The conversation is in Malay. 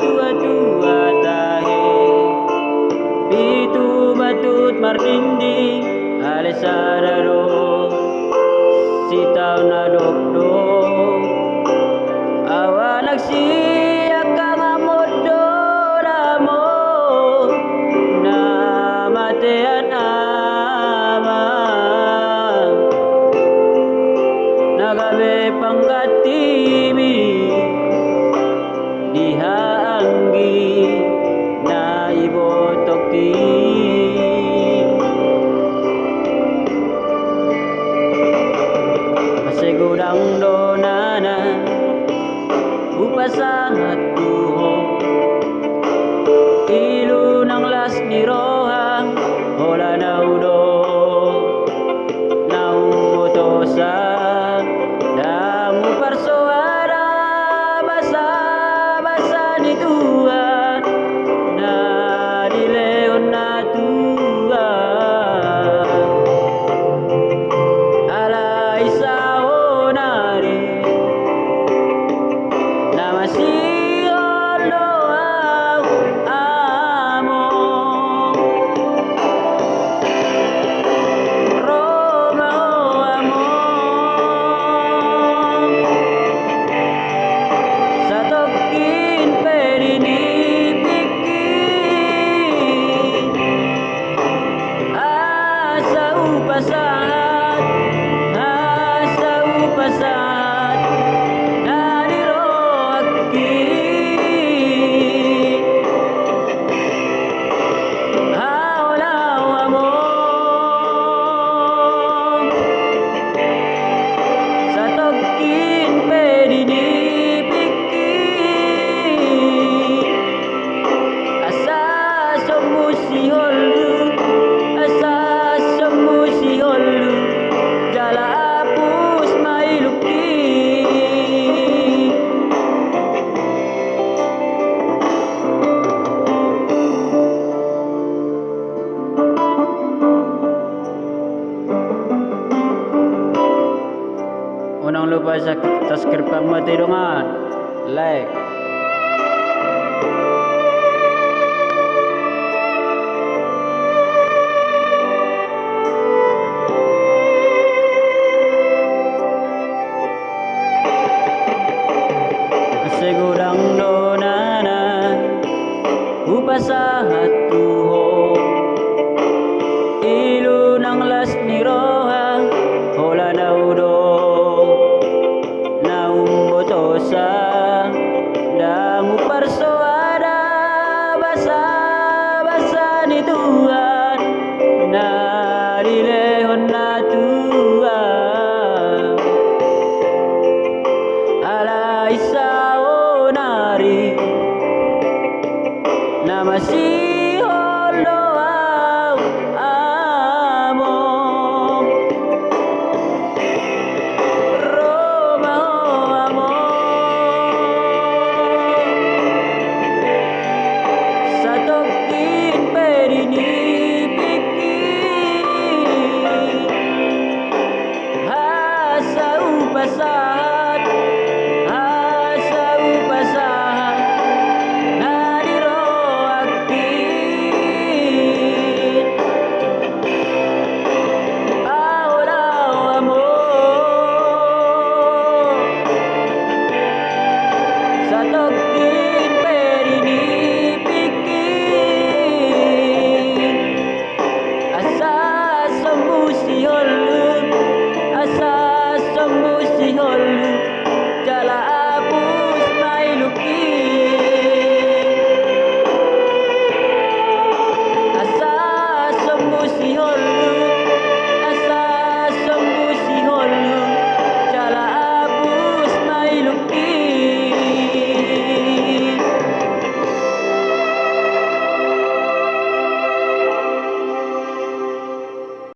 tua-tua tahe pitu batut martinding alisararo sitaw na dokdo awa nagsiyak ka nga modo mo na matean ama nagabe pangkatimi diha anggi na ibotoki masegudang donana upasangat tuho ilu nang las ni rohang hola na udo na umutosa damu parsoara basa basa ni Tuhan na di leon na Tuhan ala isao nari na masihol doang amo Roma o amo sa tokin perinipiki asa upasahat nadiroaki haolaw amo sa tokin perinipiki asa somusiholu jala apus mailuki unang lupa sa subscribe pang matidungan like segudang donana upasahat tuho ilu nang las ni roha hola na udo na umbotosa damu parsoada basa basa ni Tuhan na dilehon na Tuhan ala isao nari na masihol doang amo Roma o amo sa tokin perinipiki asa upasahat nadiroaki haolaw amo sa tokin perinipiki